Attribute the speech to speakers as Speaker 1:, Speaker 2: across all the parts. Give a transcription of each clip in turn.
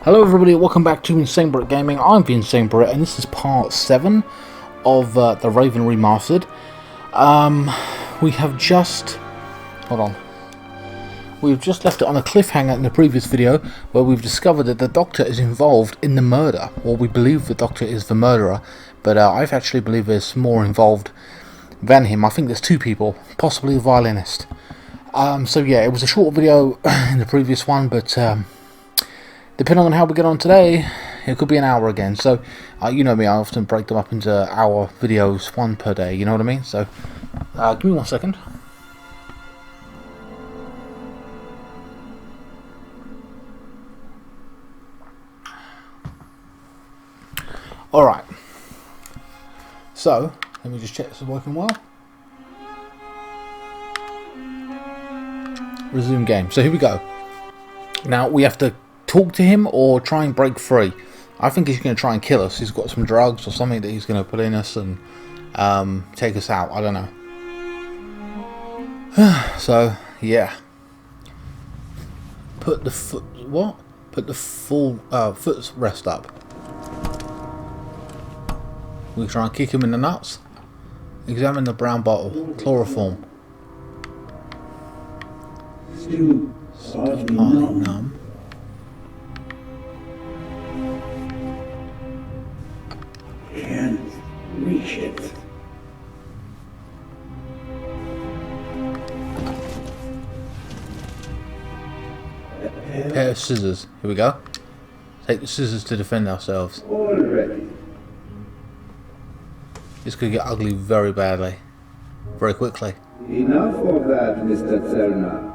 Speaker 1: Hello everybody, welcome back to INSANEBRIT Gaming. I'm the INSANEBRIT and this is part 7 of the Raven Remastered. We have just... hold on. We've just left it on a cliffhanger in the previous video where we've discovered that the Doctor is involved in the murder. Well, we believe the Doctor is the murderer, but I actually believe there's more involved than him. I think there's two people, possibly the violinist. So yeah, it was a short video in the previous one, but... depending on how we get on today, it could be an hour again. So, you know me, I often break them up into hour videos, one per day, you know what I mean? So, give me 1 second. Alright. So, let me just check this is working well. Resume game. So, here we go. Now, we have to talk to him or try and break free. I think he's going to try and kill us. He's got some drugs or something that he's going to put in us and take us out. I don't know. So yeah, put the foot Put the full footrest up. We try and kick him in the nuts. Examine the brown bottle. Chloroform.
Speaker 2: Still partly numb. Can't reach it.
Speaker 1: Pair of scissors. Here we go. Take the scissors to defend ourselves.
Speaker 2: Already.
Speaker 1: This could get ugly very badly. Very quickly.
Speaker 2: Enough of that, Mr. Zellner.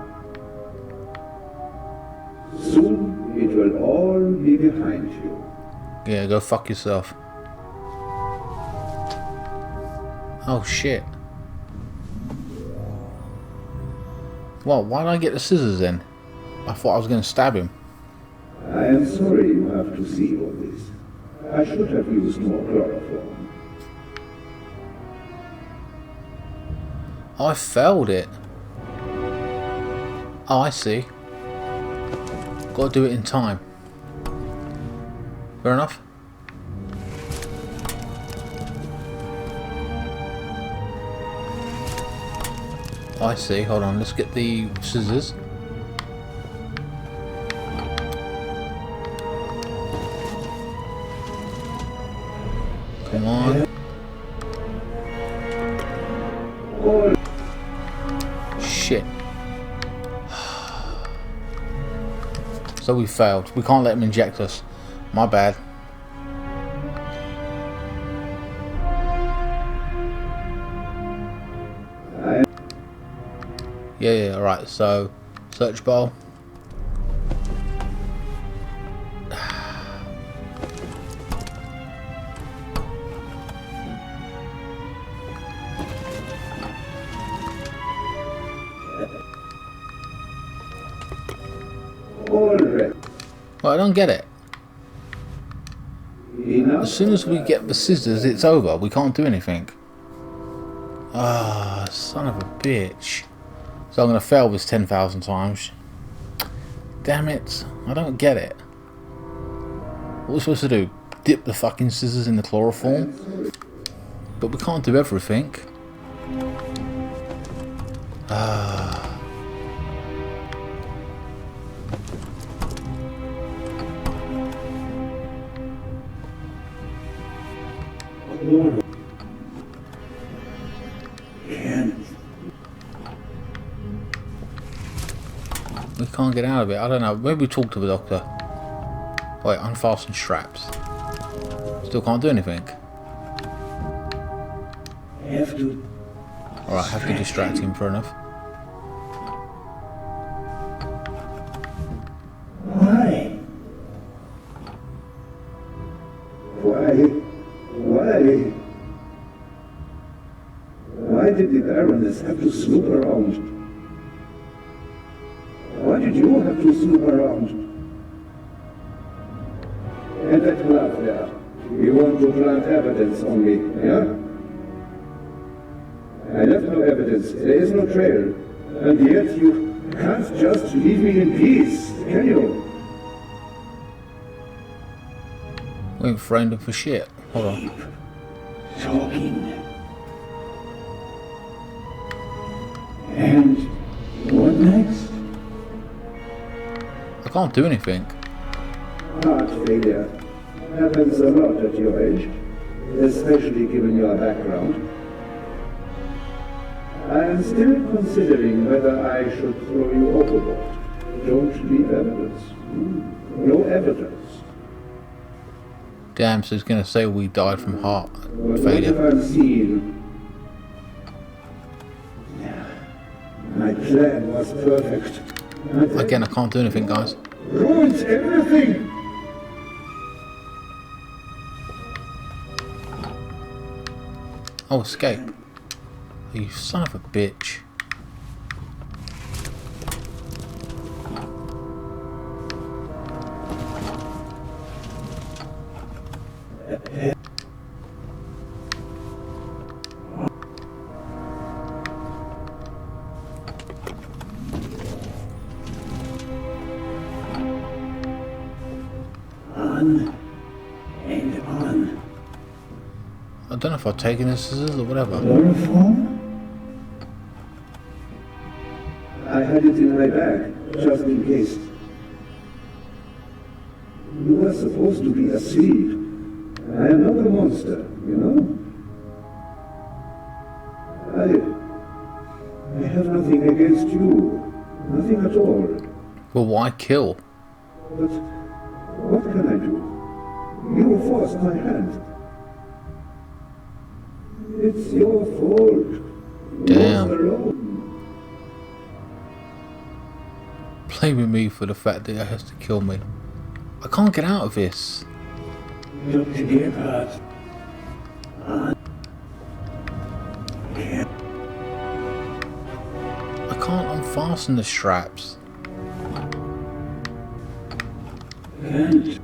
Speaker 2: Soon it will all be behind you.
Speaker 1: Yeah, go fuck yourself. Oh shit. Well, why did I get the scissors then? I thought I was going to stab him.
Speaker 2: I am sorry you have to see all this. I should have used more chloroform.
Speaker 1: Oh, I failed it. Oh, I see. Got to do it in time. Fair enough. Oh, I see. Hold on. Let's get the scissors. Come on. Shit. So we failed. We can't let him inject us. My bad. Yeah, alright, so search bar.
Speaker 2: Already.
Speaker 1: Well, I don't get it.
Speaker 2: Enough.
Speaker 1: As soon as we get the scissors, it's over. We can't do anything. Ah, son of a bitch. So I'm going to fail this 10,000 times. Damn it. I don't get it. What are we supposed to do? Dip the fucking scissors in the chloroform? But we can't do everything. Ah. We can't get out of it. I don't know. Maybe talk to the doctor. Wait, unfasten straps. Still can't do anything. Alright, have to distract him for enough.
Speaker 2: Why? Why did the Baroness have to snoop around? Why did you have to snoop around? And that glove there. You want to plant evidence on me, yeah? I left no evidence. There is no trail. And yet you can't just leave me in peace, can you?
Speaker 1: We ain't framed him for shit. Hold on.
Speaker 2: Talking. And what next?
Speaker 1: I can't do anything.
Speaker 2: Heart failure happens a lot at your age, especially given your background. I am still considering whether I should throw you overboard. Don't leave evidence. No evidence.
Speaker 1: Damn, so he's gonna say we died from heart
Speaker 2: But
Speaker 1: failure.
Speaker 2: what have I seen? My plan was perfect.
Speaker 1: Again, I can't do anything, guys.
Speaker 2: Ruins everything!
Speaker 1: Oh, escape. You son of a bitch.
Speaker 2: On and on.
Speaker 1: I don't know if I've taken the scissors or whatever.
Speaker 2: Chloroform? I had it in my bag, just in case. You were supposed to be asleep. I am not a monster, you know? I have nothing against you. Nothing at all.
Speaker 1: Well, why kill?
Speaker 2: But what can I do? You forced my hand. It's your fault.
Speaker 1: Damn.
Speaker 2: You were alone.
Speaker 1: Blaming me for the fact that he has to kill me. I can't get out of this.
Speaker 2: Dr. Gebhardt.
Speaker 1: I can't unfasten the straps.
Speaker 2: And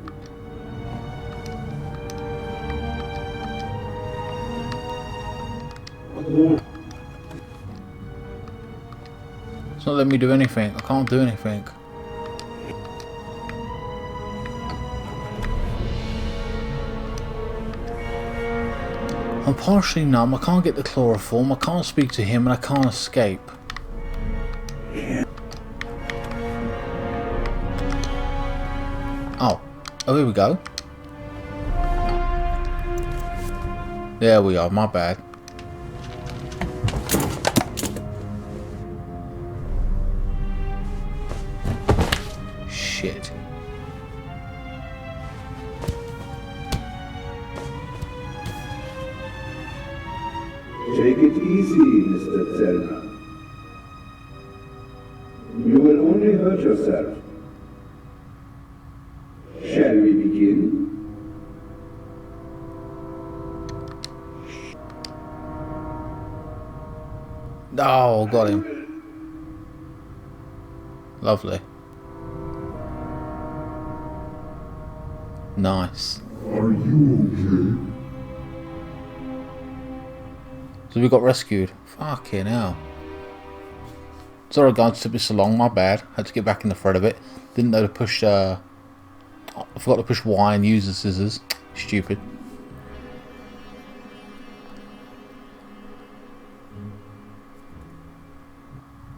Speaker 1: It's not letting me do anything. I can't do anything. I'm partially numb. I can't get the chloroform. I can't speak to him, and I can't escape. Oh, here we go. There we are. My bad. Shit.
Speaker 2: take it easy, Mr. Zellner. You will only hurt yourself. Shall we begin?
Speaker 1: Oh, got him. Lovely. Nice.
Speaker 2: Are you okay?
Speaker 1: So we got rescued. Fucking hell. Sorry guys, it took me so long, my bad. Had to get back in the thread of it. Didn't know to push, I forgot to push Y and use the scissors. Stupid.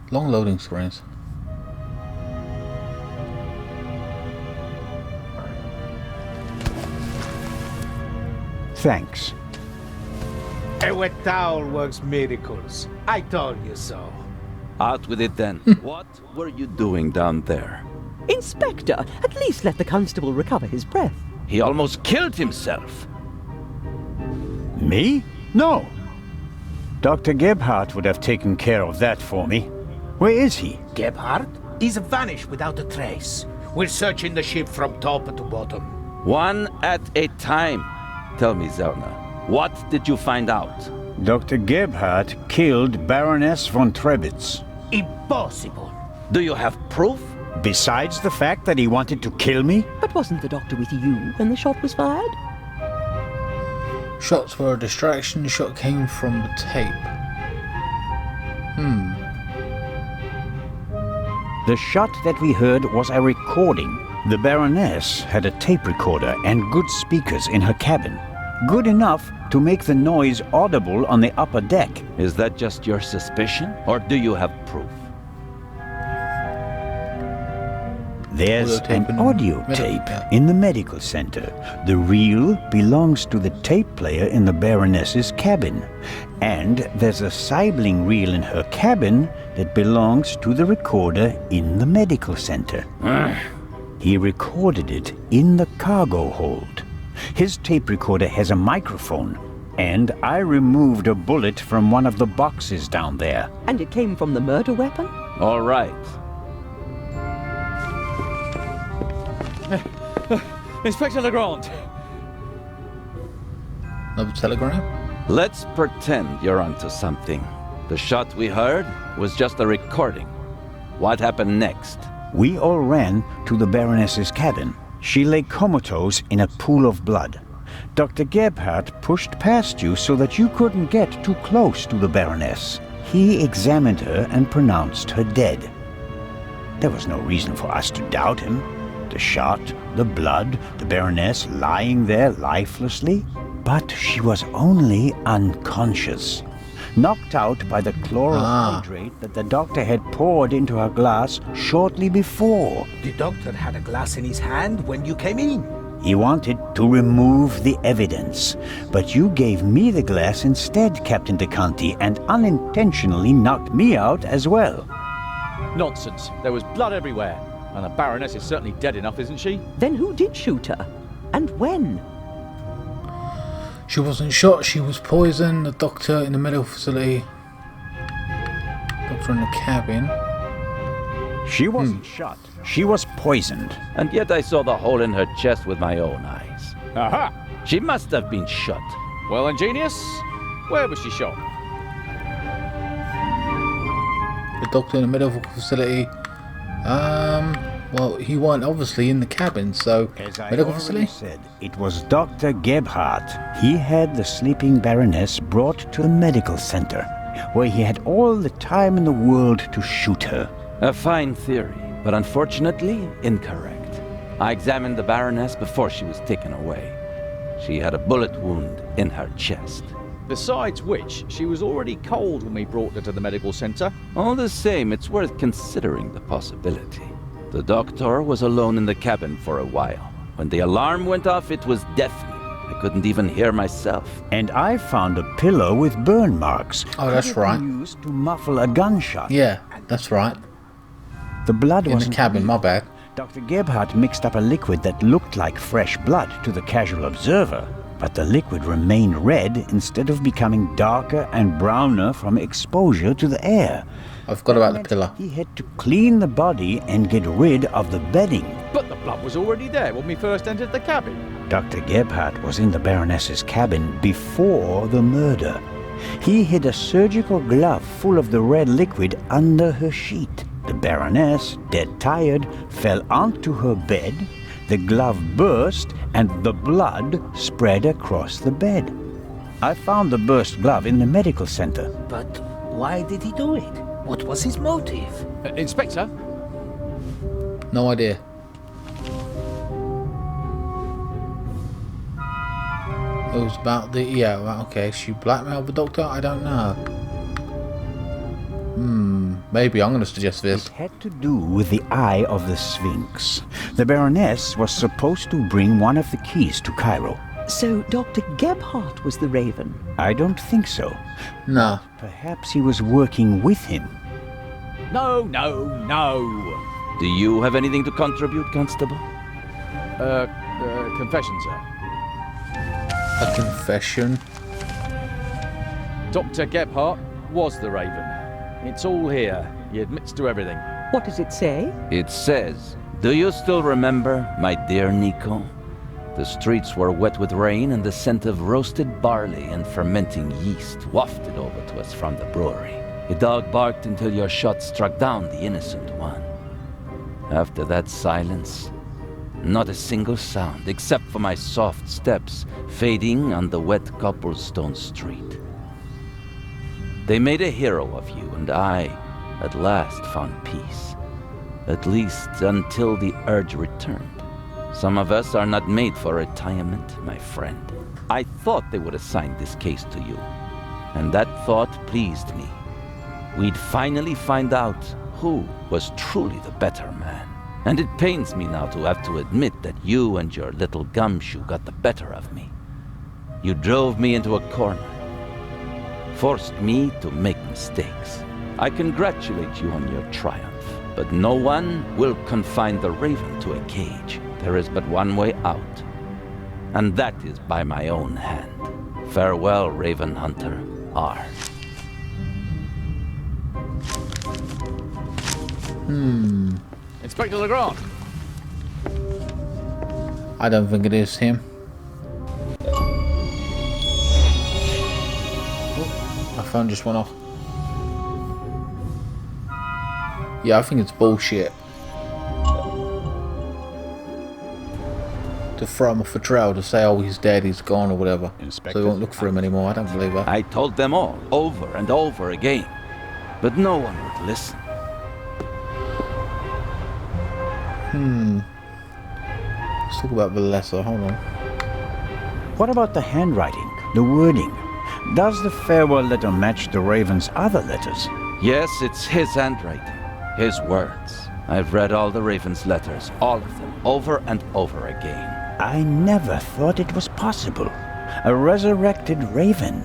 Speaker 1: Long loading screens.
Speaker 3: Thanks.
Speaker 4: A wet towel works miracles. I told you so.
Speaker 5: Out with it then. What were you doing down there?
Speaker 6: Inspector, at least let the constable recover his breath.
Speaker 5: He almost killed himself.
Speaker 3: Me? No. Dr. Gebhardt would have taken care of that for me. Where is he?
Speaker 4: Gebhardt? He's vanished without a trace. We're searching the ship from top to bottom.
Speaker 5: One at a time. Tell me, Zellner, what did you find out?
Speaker 3: Dr. Gebhardt killed Baroness von Trebitz.
Speaker 4: Impossible.
Speaker 5: Do you have proof?
Speaker 3: Besides the fact that he wanted to kill me?
Speaker 6: But wasn't the doctor with you when the shot was fired?
Speaker 1: Shots were a distraction. The shot came from the tape.
Speaker 3: The shot that we heard was a recording, The Baroness had a tape recorder and good speakers in her cabin. Good enough to make the noise audible on the upper deck.
Speaker 5: Is that just your suspicion, or do you have proof?
Speaker 3: There's
Speaker 1: Audio
Speaker 3: an
Speaker 1: tape in
Speaker 3: audio
Speaker 1: medical-
Speaker 3: tape
Speaker 1: yeah.
Speaker 3: in the medical center. The reel belongs to the tape player in the Baroness's cabin. And there's a sibling reel in her cabin that belongs to the recorder in the medical center. He recorded it in the cargo hold. His tape recorder has a microphone, and I removed a bullet from one of the boxes down there.
Speaker 6: And it came from the murder weapon?
Speaker 5: All right.
Speaker 7: Inspector Legrand!
Speaker 1: Another telegram?
Speaker 5: Let's pretend you're onto something. The shot we heard was just a recording. What happened next?
Speaker 3: We all ran to the Baroness's cabin. She lay comatose in a pool of blood. Dr. Gebhardt pushed past you so that you couldn't get too close to the Baroness. He examined her and pronounced her dead. There was no reason for us to doubt him. The shot, the blood, the Baroness lying there lifelessly. But she was only unconscious, knocked out by the chloral hydrate that the doctor had poured into her glass shortly before.
Speaker 4: The doctor had a glass in his hand when you came in.
Speaker 3: He wanted to remove the evidence, but you gave me the glass instead, Captain DeCanti, and unintentionally knocked me out as well.
Speaker 7: Nonsense. There was blood everywhere. And the Baroness is certainly dead enough, isn't she?
Speaker 6: Then who did shoot her? And when?
Speaker 1: She wasn't shot, she was poisoned. The doctor in the medical facility. Doctor in the cabin.
Speaker 3: She wasn't shot. She was poisoned.
Speaker 5: And yet I saw the hole in her chest with my own eyes.
Speaker 7: Aha!
Speaker 5: She must have been shot.
Speaker 7: Well, ingenious. Where was she shot?
Speaker 1: The doctor in the medical facility. Well, he weren't obviously in the cabin, so
Speaker 3: As I
Speaker 1: medical
Speaker 3: already
Speaker 1: facility.
Speaker 3: said, it was Dr. Gebhardt. He had the sleeping Baroness brought to the medical center, where he had all the time in the world to shoot her.
Speaker 5: A fine theory, but unfortunately incorrect. I examined the Baroness before she was taken away. She had a bullet wound in her chest.
Speaker 7: Besides which, she was already cold when we brought her to the medical center.
Speaker 5: All the same, it's worth considering the possibility. The doctor was alone in the cabin for a while. When the alarm went off, it was deafening. I couldn't even hear myself.
Speaker 3: And I found a pillow with burn marks.
Speaker 1: Oh, that's
Speaker 3: Could have
Speaker 1: right.
Speaker 3: been used to muffle a gunshot.
Speaker 1: Yeah, that's right.
Speaker 3: The blood
Speaker 1: In
Speaker 3: was
Speaker 1: the cabin, my bad.
Speaker 3: Dr. Gebhardt mixed up a liquid that looked like fresh blood to the casual observer, but the liquid remained red instead of becoming darker and browner from exposure to the air.
Speaker 1: I forgot about the pillar.
Speaker 3: He had to clean the body and get rid of the bedding.
Speaker 7: But the blood was already there when we first entered the cabin.
Speaker 3: Dr. Gebhardt was in the Baroness's cabin before the murder. He hid a surgical glove full of the red liquid under her sheet. The Baroness, dead tired, fell onto her bed. The glove burst and the blood spread across the bed. I found the burst glove in the medical center.
Speaker 4: But why did he do it? What was his motive?
Speaker 7: Inspector?
Speaker 1: No idea. It was about the... Yeah, well, okay. She blackmailed the doctor? I don't know. Maybe I'm going to suggest this.
Speaker 3: It had to do with the Eye of the Sphinx. The Baroness was supposed to bring one of the keys to Cairo.
Speaker 6: So Dr. Gebhardt was the Raven.
Speaker 3: I don't think so.
Speaker 1: No.
Speaker 3: Perhaps he was working with him.
Speaker 7: No.
Speaker 5: Do you have anything to contribute, Constable?
Speaker 7: Confession, sir.
Speaker 1: A confession.
Speaker 7: Dr. Gebhardt was the Raven. It's all here. He admits to everything.
Speaker 6: What does it say?
Speaker 5: It says, "Do you still remember, my dear Nico? The streets were wet with rain and the scent of roasted barley and fermenting yeast wafted over to us from the brewery. A dog barked until your shot struck down the innocent one. After that silence, not a single sound except for my soft steps fading on the wet cobblestone street. They made a hero of you, and I, at last, found peace. At least until the urge returned. Some of us are not made for retirement, my friend. I thought they would assign this case to you, and that thought pleased me. We'd finally find out who was truly the better man. And it pains me now to have to admit that you and your little gumshoe got the better of me. You drove me into a corner, forced me to make mistakes. I congratulate you on your triumph, but no one will confine the Raven to a cage. There is but one way out, and that is by my own hand. Farewell, Raven Hunter R.
Speaker 7: Inspector Legrand.
Speaker 1: I don't think it is him. Oh, my phone just went off. Yeah, I think it's bullshit. To throw him off a trail, to say, oh, he's dead, he's gone, or whatever. So we won't look for him anymore. I don't believe that.
Speaker 5: I told them all, over and over again, but no one would listen.
Speaker 1: Let's talk about Valessa. Hold on.
Speaker 3: What about the handwriting, the wording? Does the farewell letter match the Raven's other letters?
Speaker 5: Yes, it's his handwriting, his words. I've read all the Raven's letters, all of them, over and over again.
Speaker 3: I never thought it was possible. A resurrected Raven.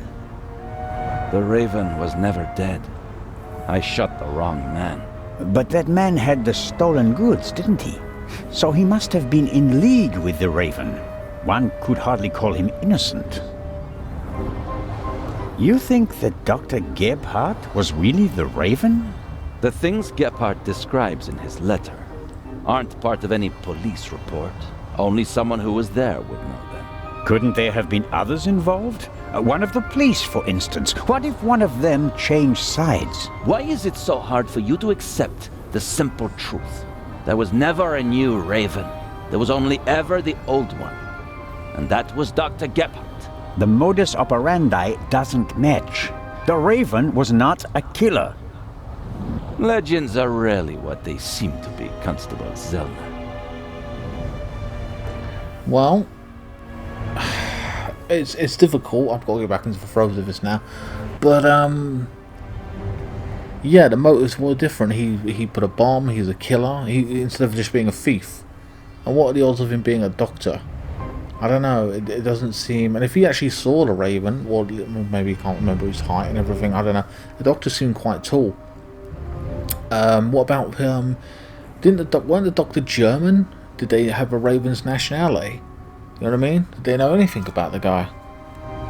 Speaker 5: The Raven was never dead. I shot the wrong man.
Speaker 3: But that man had the stolen goods, didn't he? So he must have been in league with the Raven. One could hardly call him innocent. You think that Dr. Gebhardt was really the Raven?
Speaker 5: The things Gebhardt describes in his letter aren't part of any police report. Only someone who was there would know them.
Speaker 3: Couldn't there have been others involved? One of the police, for instance. What if one of them changed sides?
Speaker 5: Why is it so hard for you to accept the simple truth? There was never a new Raven. There was only ever the old one. And that was Dr. Gebhardt.
Speaker 3: The modus operandi doesn't match. The Raven was not a killer.
Speaker 5: Legends are rarely what they seem to be, Constable Zellner.
Speaker 1: Well, it's difficult. I've got to go back into the throes of this now. But, yeah, the motives were different. He put a bomb, he's a killer, instead of just being a thief. And what are the odds of him being a doctor? I don't know, it doesn't seem... And if he actually saw the Raven, or maybe he can't remember his height and everything, I don't know. The doctor seemed quite tall. What about, weren't the doctor German? Did they have a Raven's nationality? You know what I mean? Did they know anything about the guy?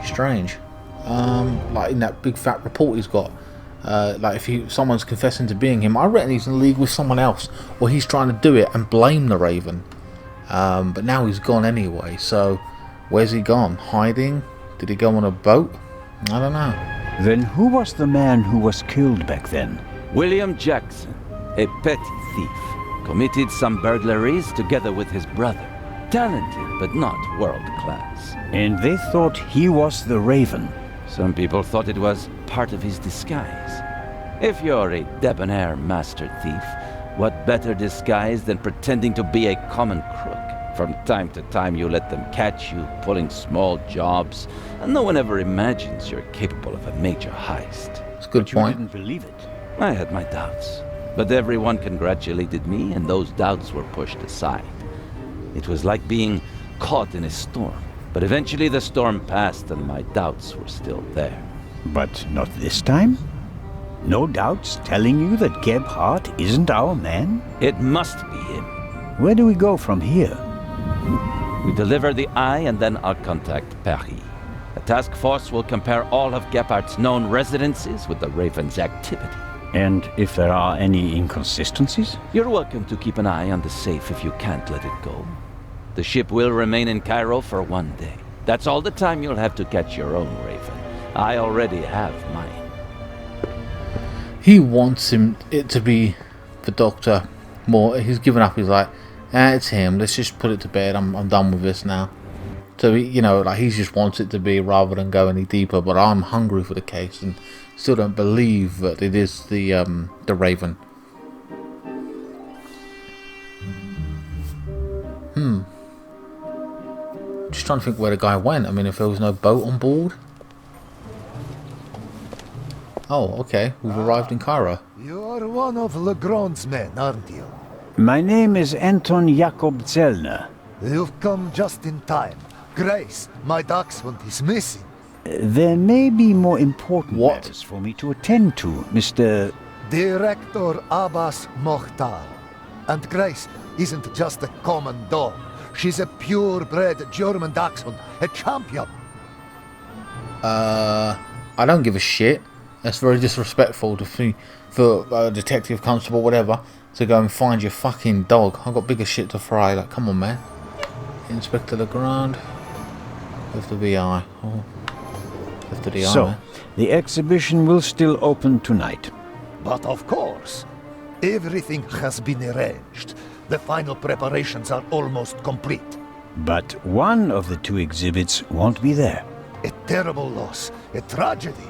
Speaker 1: Strange. Like in that big fat report he's got. Like if someone's confessing to being him, I reckon he's in league with someone else, or he's trying to do it and blame the Raven. But now he's gone anyway, so where's he gone? Hiding? Did he go on a boat? I don't know.
Speaker 3: Then who was the man who was killed back then?
Speaker 5: William Jackson, a petty thief, committed some burglaries together with his brother. Talented, but not world-class.
Speaker 3: And they thought he was the Raven.
Speaker 5: Some people thought it was part of his disguise. If you're a debonair master thief, what better disguise than pretending to be a common crook? From time to time you let them catch you pulling small jobs, and no one ever imagines you're capable of a major heist.
Speaker 1: It's a good
Speaker 3: But you
Speaker 1: point.
Speaker 3: didn't believe it.
Speaker 5: I had my doubts, but everyone congratulated me and those doubts were pushed aside. It was like being caught in a storm, but eventually the storm passed and my doubts were still there.
Speaker 3: But not this time? No doubts telling you that Gebhardt isn't our man?
Speaker 5: It must be him.
Speaker 3: Where do we go from here?
Speaker 5: We deliver the eye and then I'll contact Paris. A task force will compare all of Gebhardt's known residences with the Raven's activity.
Speaker 3: And if there are any inconsistencies?
Speaker 5: You're welcome to keep an eye on the safe if you can't let it go. The ship will remain in Cairo for 1 day. That's all the time you'll have to catch your own Raven. I already have mine.
Speaker 1: He wants it to be the Doctor more. He's given up. He's like, it's him. Let's just put it to bed. I'm done with this now. So he, like he just wants it to be rather than go any deeper. But I'm hungry for the case and still don't believe that it is the Raven. just trying to think where the guy went. I mean, if there was no boat on board. Oh, okay. We've arrived in Cairo.
Speaker 8: You are one of Legrand's men, aren't you?
Speaker 3: My name is Anton Jakob Zellner.
Speaker 8: You've come just in time. Grace, my dachshund, is missing.
Speaker 3: There may be more important
Speaker 1: What?
Speaker 3: matters for me to attend to, Mr.
Speaker 8: Director Abbas Mokhtar. And Grace isn't just a common dog. She's a purebred German dachshund, a champion.
Speaker 1: I don't give a shit. That's very disrespectful for a detective, constable, whatever, to go and find your fucking dog. I've got bigger shit to fry. Like, come on, man. Inspector Legrand. Lift the VI. Oh. Lift the
Speaker 3: So,
Speaker 1: man.
Speaker 3: the exhibition will still open tonight.
Speaker 8: But of course, everything has been arranged. The final preparations are almost complete.
Speaker 3: But one of the two exhibits won't be there.
Speaker 8: A terrible loss, a tragedy.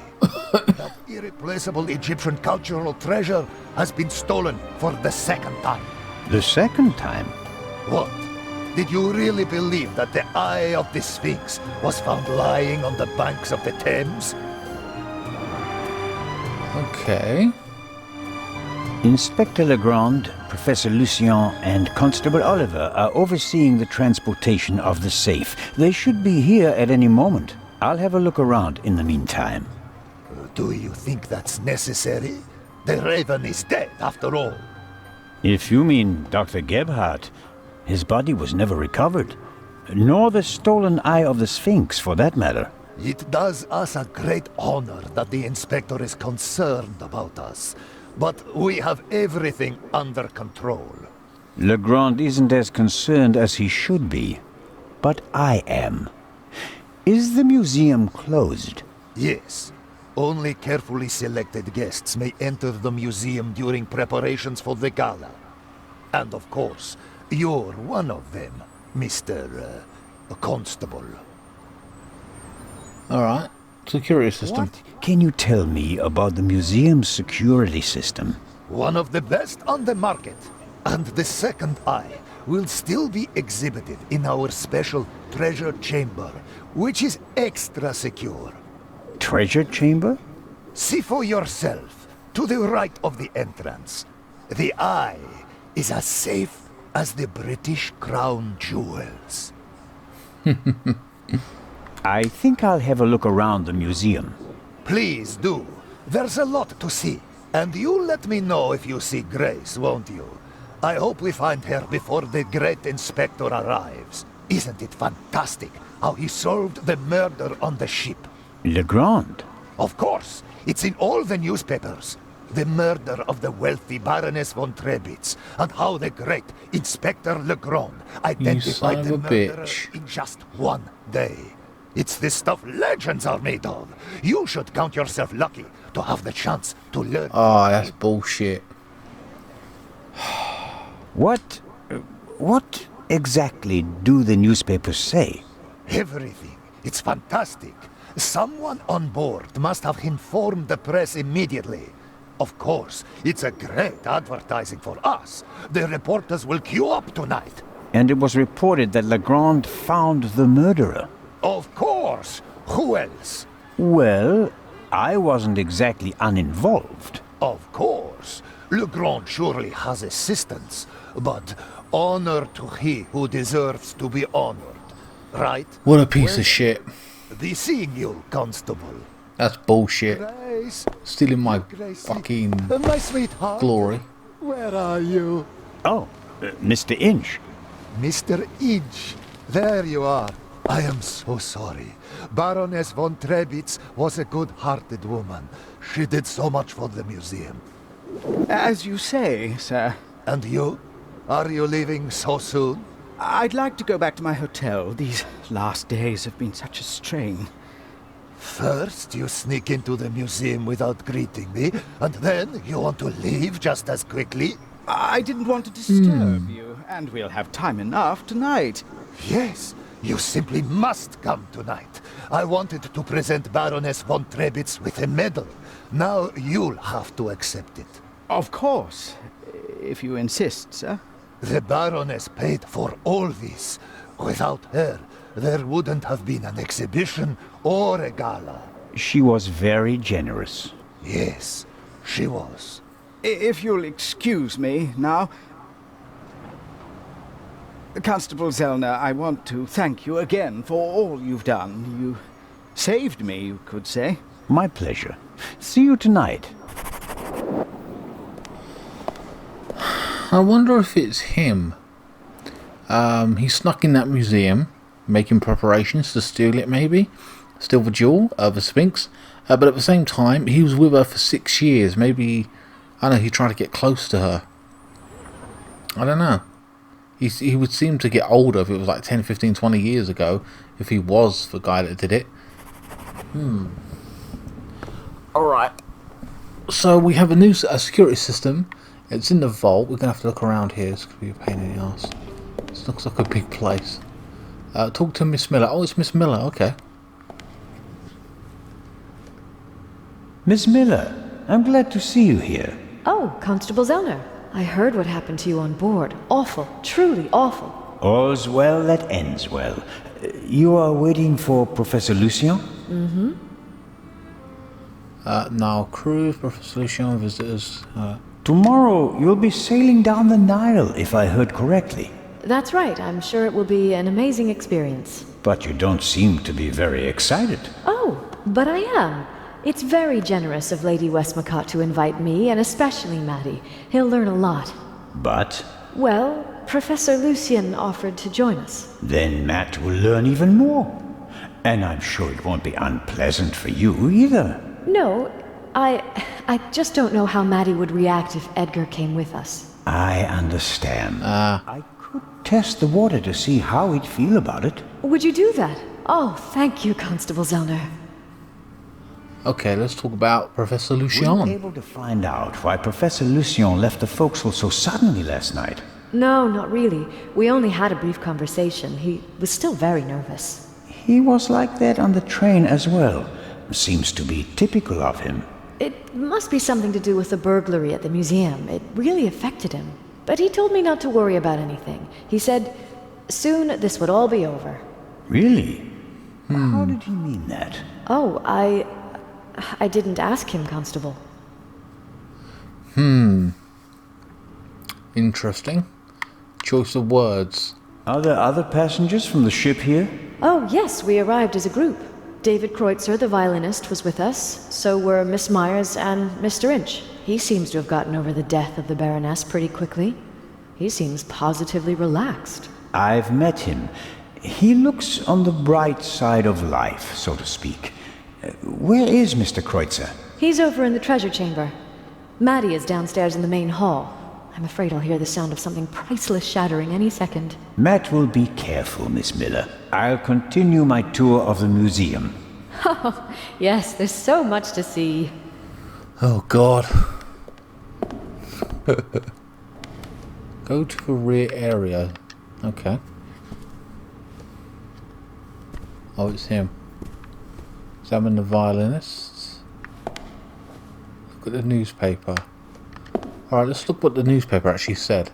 Speaker 8: That irreplaceable Egyptian cultural treasure has been stolen for the second time.
Speaker 3: The second time?
Speaker 8: What? Did you really believe that the eye of the Sphinx was found lying on the banks of the Thames?
Speaker 1: Okay.
Speaker 3: Inspector Legrand, Professor Lucien, and Constable Oliver are overseeing the transportation of the safe. They should be here at any moment. I'll have a look around in the meantime.
Speaker 8: Do you think that's necessary? The Raven is dead, after all.
Speaker 3: If you mean Dr. Gebhardt, his body was never recovered. Nor the stolen eye of the Sphinx, for that matter.
Speaker 8: It does us a great honor that the Inspector is concerned about us. But we have everything under control.
Speaker 3: Legrand isn't as concerned as he should be. But I am. Is the museum closed?
Speaker 8: Yes. Only carefully selected guests may enter the museum during preparations for the gala. And of course, you're one of them, Mr. Constable.
Speaker 1: Alright. Security system.
Speaker 3: What can you tell me about the museum's security system?
Speaker 8: One of the best on the market. And the second eye will still be exhibited in our special treasure chamber, which is extra secure.
Speaker 3: Treasure chamber?
Speaker 8: See for yourself, to the right of the entrance. The eye is as safe as the British crown jewels.
Speaker 3: I think I'll have a look around the museum.
Speaker 8: Please do. There's a lot to see. And you let me know if you see Grace, won't you? I hope we find her before the great inspector arrives. Isn't it fantastic how he solved the murder on the ship?
Speaker 3: Legrand?
Speaker 8: Of course. It's in all the newspapers. The murder of the wealthy Baroness von Trebitz, and how the great Inspector Legrand identified the murderer in just one day. It's the stuff legends are made of. You should count yourself lucky to have the chance to learn.
Speaker 1: Oh, that's bullshit.
Speaker 3: What exactly do the newspapers say?
Speaker 8: Everything. It's fantastic. Someone on board must have informed the press immediately. Of course, it's a great advertising for us. The reporters will queue up tonight.
Speaker 3: And it was reported that Legrand found the murderer.
Speaker 8: Of course! Who else?
Speaker 3: Well, I wasn't exactly uninvolved.
Speaker 8: Of course. Legrand surely has assistants, but honor to he who deserves to be honored. Right?
Speaker 1: What a piece of shit.
Speaker 8: Be seeing you, Constable.
Speaker 1: That's bullshit.
Speaker 8: Grace.
Speaker 1: Stealing my
Speaker 8: Gracie.
Speaker 1: fucking
Speaker 8: My sweetheart.
Speaker 1: glory.
Speaker 8: Where are you?
Speaker 3: Oh, Mr. Inch.
Speaker 8: Mr. Inch. There you are. I am so sorry. Baroness von Trebitz was a good-hearted woman. She did so much for the museum.
Speaker 9: As you say, sir.
Speaker 8: And you? Are you leaving so soon?
Speaker 9: I'd like to go back to my hotel. These last days have been such a strain.
Speaker 8: First, you sneak into the museum without greeting me, and then you want to leave just as quickly?
Speaker 9: I didn't want to disturb you, and we'll have time enough tonight.
Speaker 8: Yes, you simply must come tonight. I wanted to present Baroness von Trebitz with a medal. Now you'll have to accept it.
Speaker 9: Of course, if you insist, sir.
Speaker 8: The Baroness paid for all this. Without her, there wouldn't have been an exhibition or a gala.
Speaker 3: She was very generous.
Speaker 8: Yes, she was.
Speaker 9: If you'll excuse me now. Constable Zellner, I want to thank you again for all you've done. You saved me, you could say.
Speaker 3: My pleasure. See you tonight.
Speaker 1: I wonder if it's him. He snuck in that museum, making preparations to steal it maybe. Steal the jewel, the Sphinx. But at the same time, he was with her for 6 years. Maybe, I don't know, he tried to get close to her. I don't know. He would seem to get older if it was like 10, 15, 20 years ago, if he was the guy that did it. Alright. So we have a security system. It's in the vault. We're going to have to look around here. It's going to be a pain in the arse. This looks like a big place. Talk to Miss Miller. Oh, it's Miss Miller. Okay.
Speaker 3: Miss Miller, I'm glad to see you here.
Speaker 10: Oh, Constable Zellner. I heard what happened to you on board. Awful. Truly awful.
Speaker 3: All's well that ends well. You are waiting for Professor Lucien?
Speaker 10: Mm-hmm.
Speaker 1: Now, crew, Professor Lucien, visitors.
Speaker 3: Tomorrow you'll be sailing down the Nile, if I heard correctly.
Speaker 10: That's right. I'm sure it will be an amazing experience.
Speaker 3: But you don't seem to be very excited.
Speaker 10: Oh, but I am. It's very generous of Lady Westmacott to invite me, and especially Matty. He'll learn a lot.
Speaker 3: But?
Speaker 10: Well, Professor Lucien offered to join us.
Speaker 3: Then Matt will learn even more. And I'm sure it won't be unpleasant for you either.
Speaker 10: No, I just don't know how Matty would react if Edgar came with us.
Speaker 3: I understand. I could test the water to see how he'd feel about it.
Speaker 10: Would you do that? Oh, thank you, Constable Zellner.
Speaker 1: Okay, let's talk about Professor Lucien.
Speaker 3: Were you able to find out why Professor Lucien left the forecastle so suddenly last night?
Speaker 10: No, not really. We only had a brief conversation. He was still very nervous.
Speaker 3: He was like that on the train as well. Seems to be typical of him.
Speaker 10: It must be something to do with the burglary at the museum. It really affected him. But he told me not to worry about anything. He said, soon this would all be over.
Speaker 3: Really? How did he mean that?
Speaker 10: Oh, I didn't ask him, Constable.
Speaker 1: Interesting. Choice of words.
Speaker 3: Are there other passengers from the ship here?
Speaker 10: Oh, yes, we arrived as a group. David Kreutzer, the violinist, was with us. So were Miss Myers and Mr. Inch. He seems to have gotten over the death of the Baroness pretty quickly. He seems positively relaxed.
Speaker 3: I've met him. He looks on the bright side of life, so to speak. Where is Mr. Kreutzer?
Speaker 10: He's over in the treasure chamber. Matty is downstairs in the main hall. I'm afraid I'll hear the sound of something priceless shattering any second.
Speaker 3: Matt will be careful, Miss Miller. I'll continue my tour of the museum.
Speaker 10: Oh, yes, there's so much to see.
Speaker 1: Oh, God. Go to the rear area. Okay. Oh, it's him. Examine the violinists. Look at the newspaper. Alright, let's look what the newspaper actually said.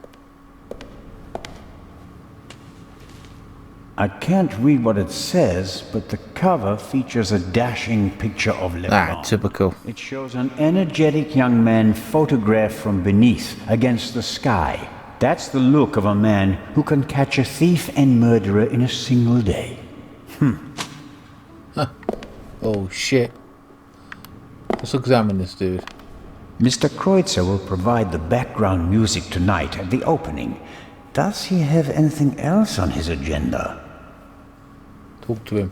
Speaker 3: I can't read what it says, but the cover features a dashing picture of Legrand.
Speaker 1: Ah, typical.
Speaker 3: It shows an energetic young man photographed from beneath, against the sky. That's the look of a man who can catch a thief and murderer in a single day.
Speaker 1: Oh, shit. Let's examine this dude.
Speaker 3: Mr. Kreutzer will provide the background music tonight at the opening. Does he have anything else on his agenda?
Speaker 1: Talk to him.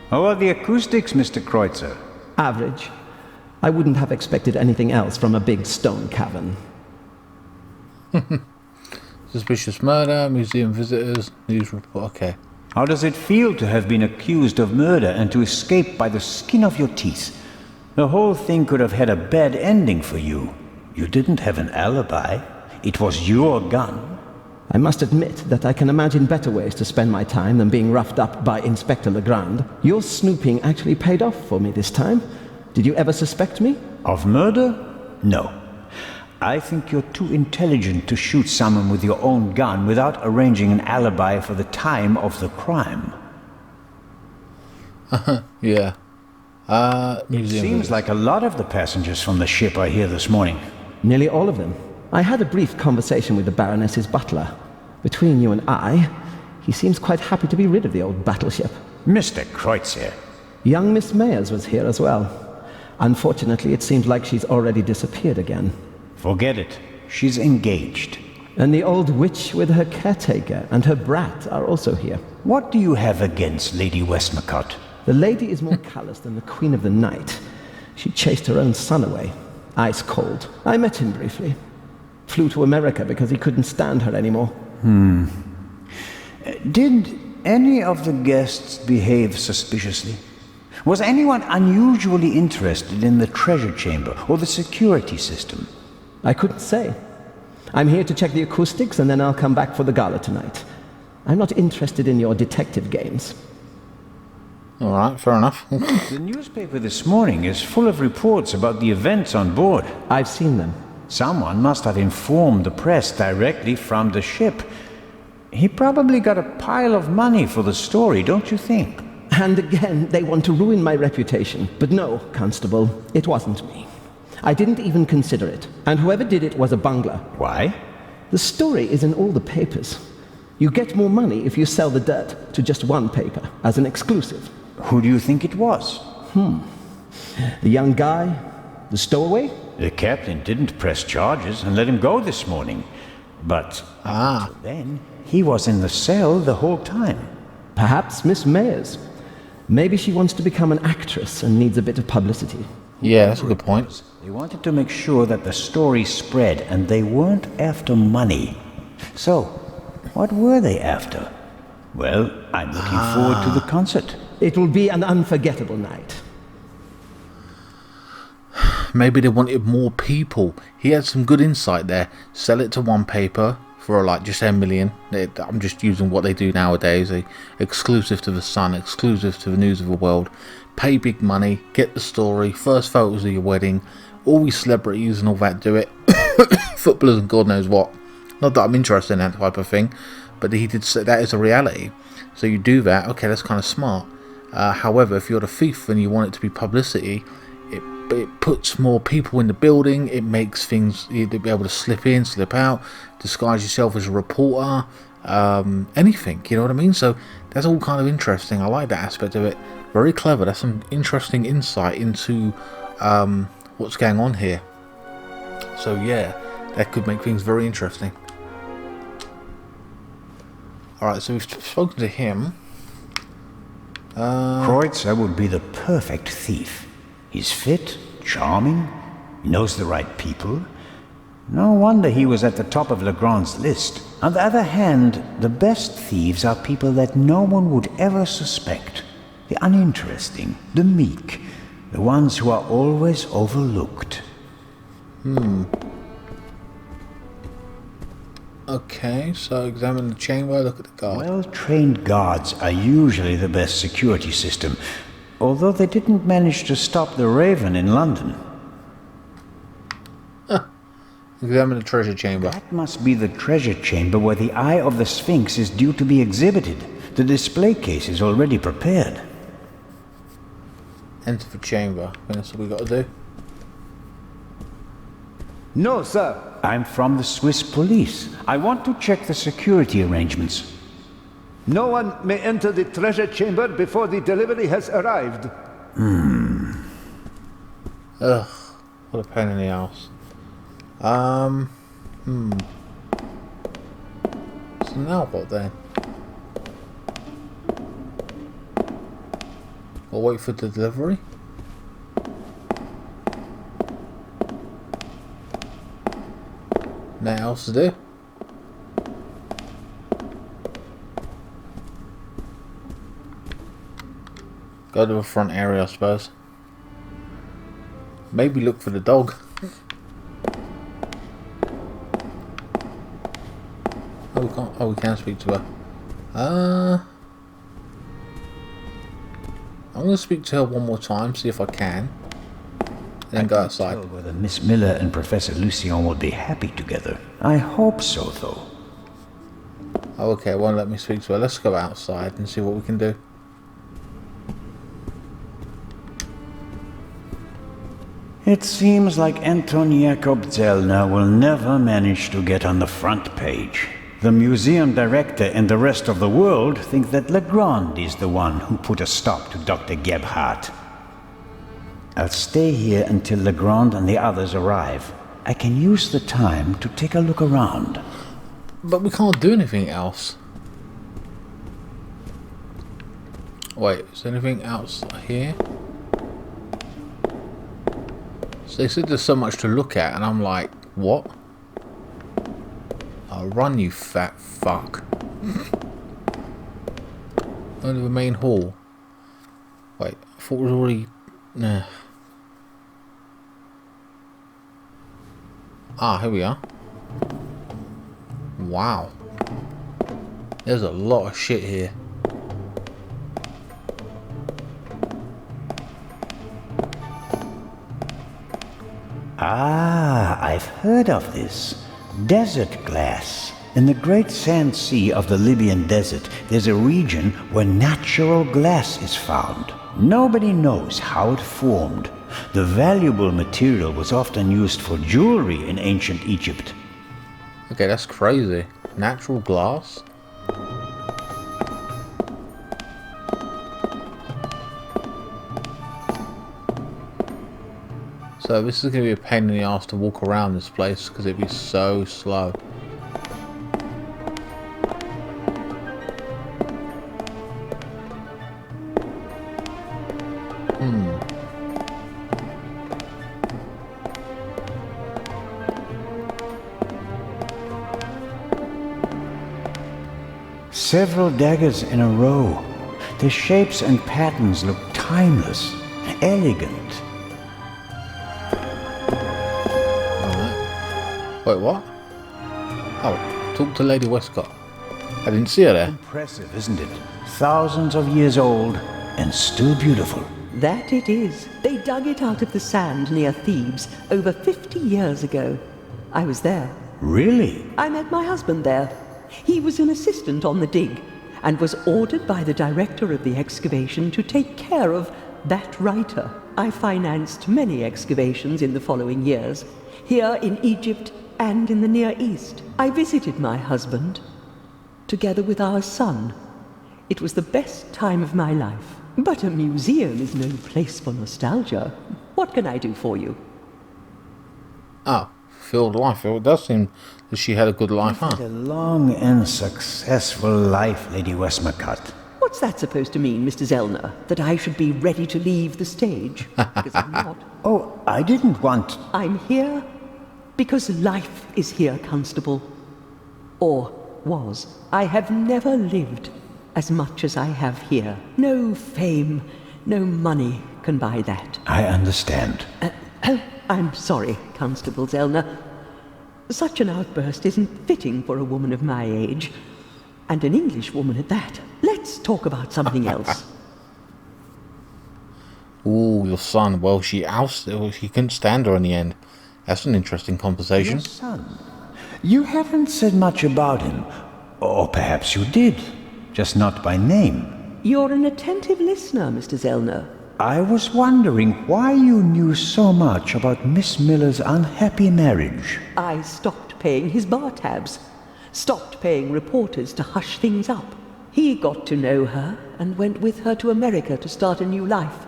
Speaker 3: How are the acoustics, Mr. Kreutzer?
Speaker 11: Average. I wouldn't have expected anything else from a big stone cavern.
Speaker 1: Suspicious murder, museum visitors, news report. Okay.
Speaker 3: How does it feel to have been accused of murder and to escape by the skin of your teeth? The whole thing could have had a bad ending for you. You didn't have an alibi. It was your gun.
Speaker 11: I must admit that I can imagine better ways to spend my time than being roughed up by Inspector Legrand. Your snooping actually paid off for me this time. Did you ever suspect me?
Speaker 3: Of murder? No. I think you're too intelligent to shoot someone with your own gun without arranging an alibi for the time of the crime.
Speaker 1: Yeah.
Speaker 3: It seems like a lot of the passengers from the ship are here this morning.
Speaker 11: Nearly all of them. I had a brief conversation with the Baroness's butler. Between you and I, he seems quite happy to be rid of the old battleship.
Speaker 3: Mr. Kreutzer.
Speaker 11: Young Miss Mayers was here as well. Unfortunately, it seems like she's already disappeared again.
Speaker 3: Forget it. She's engaged.
Speaker 11: And the old witch with her caretaker and her brat are also here.
Speaker 3: What do you have against Lady Westmacott?
Speaker 11: The lady is more callous than the Queen of the Night. She chased her own son away. Ice cold. I met him briefly. Flew to America because he couldn't stand her anymore.
Speaker 3: Did any of the guests behave suspiciously? Was anyone unusually interested in the treasure chamber or the security system?
Speaker 11: I couldn't say. I'm here to check the acoustics and then I'll come back for the gala tonight. I'm not interested in your detective games.
Speaker 1: Alright, fair enough.
Speaker 3: The newspaper this morning is full of reports about the events on board.
Speaker 11: I've seen them.
Speaker 3: Someone must have informed the press directly from the ship. He probably got a pile of money for the story, don't you think?
Speaker 11: And again, they want to ruin my reputation. But no, Constable, it wasn't me. I didn't even consider it. And whoever did it was a bungler.
Speaker 3: Why?
Speaker 11: The story is in all the papers. You get more money if you sell the dirt to just one paper, as an exclusive.
Speaker 3: Who do you think it was?
Speaker 11: The young guy? The stowaway?
Speaker 3: The captain didn't press charges and let him go this morning. But until then, he was in the cell the whole time.
Speaker 11: Perhaps Miss Mayers. Maybe she wants to become an actress and needs a bit of publicity.
Speaker 1: Yeah, that's a good point.
Speaker 3: They wanted to make sure that the story spread, and they weren't after money. So, what were they after? Well, I'm looking forward to the concert.
Speaker 11: It will be an unforgettable night.
Speaker 1: Maybe they wanted more people. He had some good insight there. Sell it to one paper for like just 10 million. I'm just using what they do nowadays. Exclusive to the Sun, exclusive to the News of the World. Pay big money, get the story, first photos of your wedding. All these celebrities and all that do it. Footballers and God knows what. Not that I'm interested in that type of thing, but he did say that is a reality. So you do that, okay, that's kind of smart. However, if you're the thief and you want it to be publicity, it puts more people in the building. It makes things, you'll be able to slip in, slip out, disguise yourself as a reporter, anything, you know what I mean? So that's all kind of interesting. I like that aspect of it. Very clever. That's some interesting insight into what's going on here. So yeah, that could make things very interesting. Alright, so we've spoken to him.
Speaker 3: Kreutzer would be the perfect thief. He's fit, charming, he knows the right people. No wonder he was at the top of Legrand's list. On the other hand, the best thieves are people that no one would ever suspect. The uninteresting, the meek, the ones who are always overlooked.
Speaker 1: Okay, so examine the chamber, look at the guard.
Speaker 3: Well-trained guards are usually the best security system, although they didn't manage to stop the Raven in London.
Speaker 1: Examine the treasure chamber.
Speaker 3: That must be the treasure chamber where the Eye of the Sphinx is due to be exhibited. The display case is already prepared.
Speaker 1: Enter the chamber. That's what we got to do.
Speaker 9: No, sir.
Speaker 3: I'm from the Swiss police. I want to check the security arrangements.
Speaker 9: No one may enter the treasure chamber before the delivery has arrived.
Speaker 1: Ugh, what a pain in the ass. So now what then? I'll wait for the delivery. Nothing else to do. Go to the front area, I suppose. Maybe look for the dog. Oh, we can't. Oh, we can speak to her. I'm gonna speak to her one more time, see if I can. then go outside.
Speaker 3: Tell whether Miss Miller and Professor Lucien would be happy together. I hope so, though.
Speaker 1: Oh, okay, won't let me speak to her. Let's go outside and see what we can do.
Speaker 3: It seems like Anton Jakob Zellner will never manage to get on the front page. The museum director and the rest of the world think that Legrand is the one who put a stop to Dr. Gebhardt. I'll stay here until Legrand and the others arrive. I can use the time to take a look around.
Speaker 1: But we can't do anything else. Wait, is there anything else here? So they said there's so much to look at, and I'm like, what? I'll run, you fat fuck. Only the main hall. Wait, I thought it was already... Nah. Ah, here we are. Wow. There's a lot of shit here.
Speaker 3: Ah, I've heard of this. Desert glass. In the great sand sea of the Libyan desert, there's a region where natural glass is found. Nobody knows how it formed. The valuable material was often used for jewelry in ancient Egypt.
Speaker 1: Okay, that's crazy. Natural glass? So this is going to be a pain in the ass to walk around this place because it'd be so slow.
Speaker 3: Several daggers in a row. The shapes and patterns look timeless, elegant.
Speaker 1: Wait, what? Oh, talk to Lady Westcott. I didn't see her there.
Speaker 3: Impressive, isn't it? Thousands of years old and still beautiful.
Speaker 6: That it is. They dug it out of the sand near Thebes over 50 years ago. I was there.
Speaker 3: Really?
Speaker 6: I met my husband there. He was an assistant on the dig and was ordered by the director of the excavation to take care of that writer. I financed many excavations in the following years, here in Egypt and in the Near East. I visited my husband, together with our son. It was the best time of my life. But a museum is no place for nostalgia. What can I do for you?
Speaker 1: Oh, filled life. It does seem that she had a good life, huh?
Speaker 3: You've had a long and successful life, Lady Westmacott.
Speaker 6: What's that supposed to mean, Mr. Zellner? That I should be ready to leave the stage? Because I'm not.
Speaker 3: Oh, I didn't want...
Speaker 6: I'm here because life is here, Constable. Or was. I have never lived as much as I have here. No fame, no money can buy that.
Speaker 3: I understand.
Speaker 6: I'm sorry, Constable Zellner. Such an outburst isn't fitting for a woman of my age. And an English woman at that. Let's talk about something else.
Speaker 1: Ooh, your son. Well, she couldn't stand her in the end. That's an interesting conversation.
Speaker 3: Your son? You haven't said much about him. Or perhaps you did. Just not by name.
Speaker 6: You're an attentive listener, Mr. Zellner.
Speaker 3: I was wondering why you knew so much about Miss Miller's unhappy marriage.
Speaker 6: I stopped paying his bar tabs. Stopped paying reporters to hush things up. He got to know her and went with her to America to start a new life.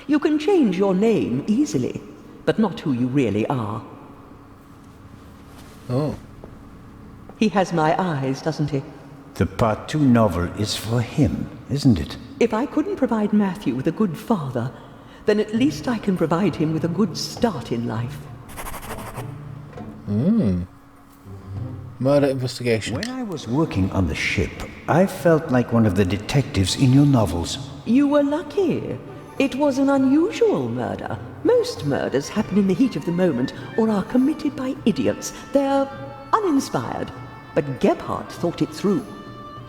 Speaker 6: You can change your name easily, but not who you really are.
Speaker 1: Oh.
Speaker 6: He has my eyes, doesn't he?
Speaker 3: The Part 2 novel is for him, isn't it?
Speaker 6: If I couldn't provide Matthew with a good father, then at least I can provide him with a good start in life.
Speaker 1: Murder investigation.
Speaker 3: When I was working on the ship, I felt like one of the detectives in your novels.
Speaker 6: You were lucky. It was an unusual murder. Most murders happen in the heat of the moment or are committed by idiots. They're uninspired. But Gebhardt thought it through.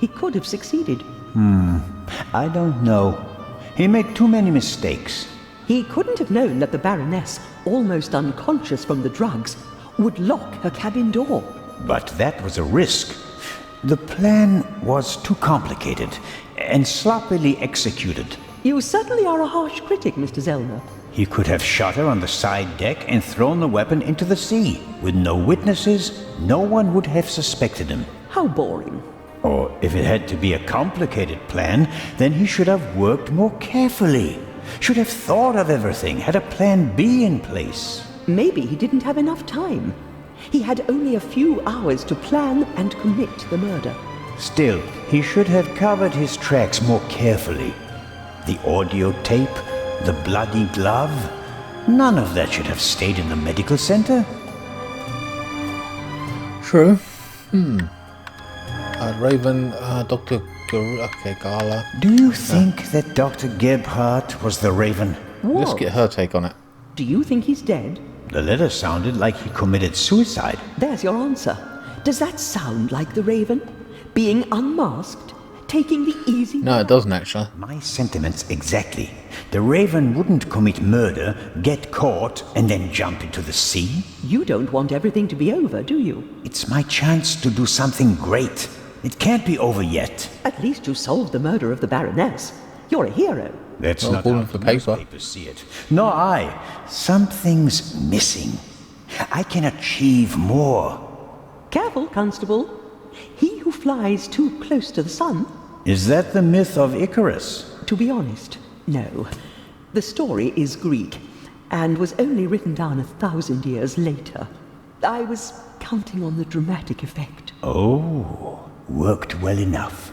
Speaker 6: He could have succeeded.
Speaker 3: I don't know. He made too many mistakes.
Speaker 6: He couldn't have known that the Baroness, almost unconscious from the drugs, would lock her cabin door.
Speaker 3: But that was a risk. The plan was too complicated and sloppily executed.
Speaker 6: You certainly are a harsh critic, Mr. Zellner.
Speaker 3: He could have shot her on the side deck and thrown the weapon into the sea. With no witnesses, no one would have suspected him.
Speaker 6: How boring.
Speaker 3: Or if it had to be a complicated plan, then he should have worked more carefully. Should have thought of everything, had a plan B in place.
Speaker 6: Maybe he didn't have enough time. He had only a few hours to plan and commit the murder.
Speaker 3: Still, he should have covered his tracks more carefully. The audio tape, the bloody glove, none of that should have stayed in the medical center.
Speaker 1: True. Raven, Dr. Gala.
Speaker 3: Do you think that Dr. Gebhardt was the Raven?
Speaker 6: What?
Speaker 1: Let's get her take on it.
Speaker 6: Do you think he's dead?
Speaker 3: The letter sounded like he committed suicide.
Speaker 6: There's your answer. Does that sound like the Raven? Being unmasked? Taking the easy...
Speaker 1: No, it doesn't actually.
Speaker 3: My sentiments exactly. The Raven wouldn't commit murder, get caught, and then jump into the sea.
Speaker 6: You don't want everything to be over, do you?
Speaker 3: It's my chance to do something great. It can't be over yet.
Speaker 6: At least you solved the murder of the Baroness. You're a hero.
Speaker 3: That's
Speaker 1: Well,
Speaker 3: not
Speaker 1: according
Speaker 3: how
Speaker 1: to
Speaker 3: the
Speaker 1: paper.
Speaker 3: newspapers see it. Nor I. Something's missing. I can achieve more.
Speaker 6: Careful, Constable. He who flies too close to the sun...
Speaker 3: Is that the myth of Icarus?
Speaker 6: To be honest, no. The story is Greek, and was only written down 1,000 years later. I was counting on the dramatic effect.
Speaker 3: Oh, worked well enough.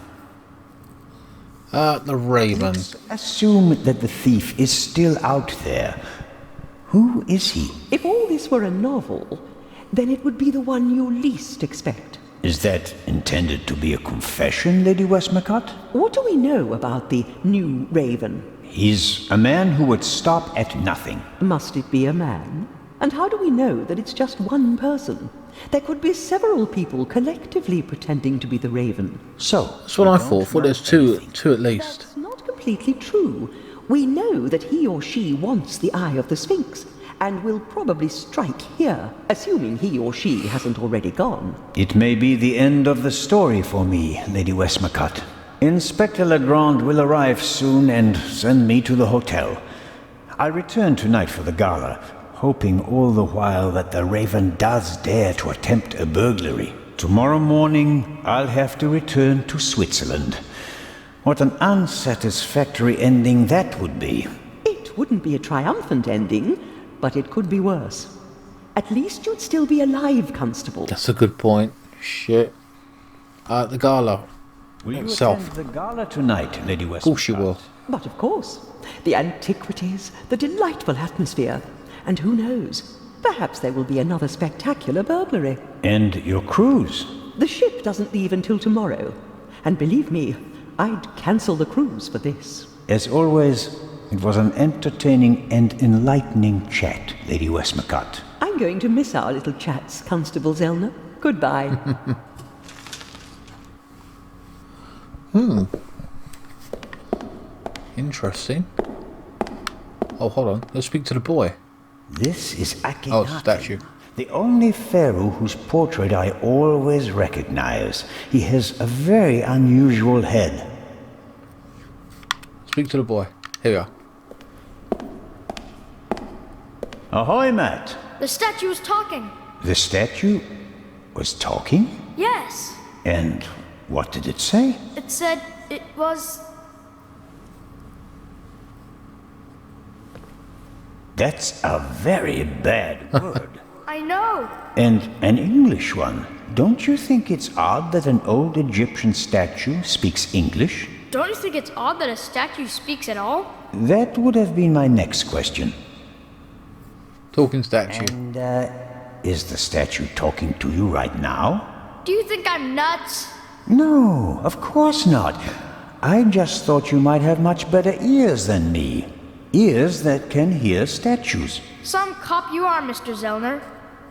Speaker 1: The Raven.
Speaker 3: Let's assume that the thief is still out there. Who is he?
Speaker 6: If all this were a novel, then it would be the one you least expect.
Speaker 3: Is that intended to be a confession, Lady Westmacott?
Speaker 6: What do we know about the new Raven?
Speaker 3: He's a man who would stop at nothing.
Speaker 6: Must it be a man? And how do we know that it's just one person? There could be several people collectively pretending to be the Raven.
Speaker 3: So,
Speaker 1: That's what I thought there's two at least.
Speaker 6: That's not completely true. We know that he or she wants the eye of the Sphinx, and will probably strike here, assuming he or she hasn't already gone.
Speaker 3: it may be the end of the story for me, Lady Westmacott. Inspector Legrand will arrive soon and send me to the hotel. I'll return tonight for the gala, hoping all the while that the Raven does dare to attempt a burglary. Tomorrow morning, I'll have to return to Switzerland. What an unsatisfactory ending that would be.
Speaker 6: It wouldn't be a triumphant ending, but it could be worse. At least you'd still be alive, Constable.
Speaker 1: That's a good point. Shit. The gala
Speaker 3: Will you
Speaker 1: itself.
Speaker 3: attend the gala tonight, Lady Westmacott?
Speaker 1: Of course you will.
Speaker 6: But of course, the antiquities, the delightful atmosphere, and who knows, perhaps there will be another spectacular burglary.
Speaker 3: And your cruise?
Speaker 6: The ship doesn't leave until tomorrow, and believe me, I'd cancel the cruise for this.
Speaker 3: As always, it was an entertaining and enlightening chat, Lady Westmacott.
Speaker 6: I'm going to miss our little chats, Constable Zellner. Goodbye.
Speaker 1: Interesting. Oh, hold on. Let's speak to the boy.
Speaker 3: This is Akhenaten,
Speaker 1: Oh, it's a statue.
Speaker 3: the only pharaoh whose portrait I always recognize. He has a very unusual head.
Speaker 1: Speak to the boy. Here we are.
Speaker 3: Ahoy, Matt.
Speaker 12: The statue was talking.
Speaker 3: The statue was talking?
Speaker 12: Yes.
Speaker 3: And what did it say?
Speaker 12: It said it was...
Speaker 3: That's a very bad word.
Speaker 12: I know.
Speaker 3: And an English one. Don't you think it's odd that an old Egyptian statue speaks English?
Speaker 12: Don't you think it's odd that a statue speaks at all?
Speaker 3: That would have been my next question.
Speaker 1: Talking statue.
Speaker 3: And, is the statue talking to you right now?
Speaker 12: Do you think I'm nuts?
Speaker 3: No, of course not. I just thought you might have much better ears than me. Ears that can hear statues.
Speaker 12: Some cop you are, Mr. Zellner.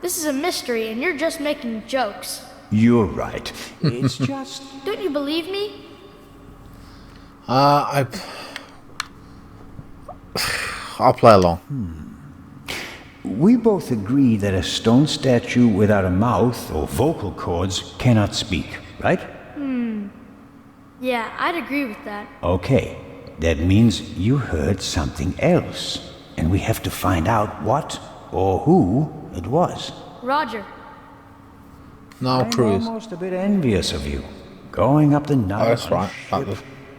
Speaker 12: This is a mystery and you're just making jokes.
Speaker 3: You're right. It's just...
Speaker 12: Don't you believe me?
Speaker 1: I'll play along.
Speaker 3: We both agree that a stone statue without a mouth or vocal cords cannot speak, right?
Speaker 12: Yeah, I'd agree with that.
Speaker 3: Okay, that means you heard something else, and we have to find out what or who it was.
Speaker 12: Roger.
Speaker 1: No,
Speaker 3: I'm
Speaker 1: Cruise.
Speaker 3: almost a bit envious of you. Going up the Nile.
Speaker 1: Oh, that's right.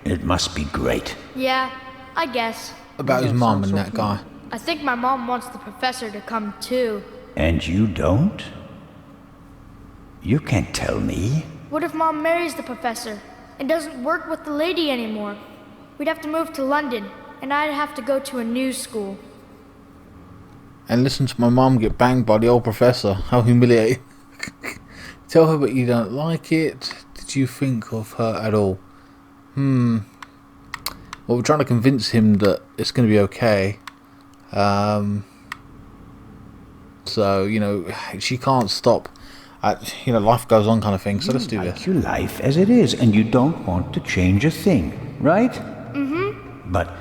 Speaker 3: It must be great.
Speaker 12: Yeah, I guess.
Speaker 1: About his mom and that guy.
Speaker 12: I think my mom wants the professor to come too.
Speaker 3: And you don't? You can't tell me.
Speaker 12: What if Mom marries the professor and doesn't work with the lady anymore? We'd have to move to London, and I'd have to go to a new school.
Speaker 1: And listen to my mom get banged by the old professor. How humiliating. Tell her but you don't like it. Did you think of her at all? Well, we're trying to convince him that it's going to be okay. So, you know, she can't stop. Life goes on kind of thing. So let's do this.
Speaker 3: You like your life as it is, and you don't want to change a thing, right? But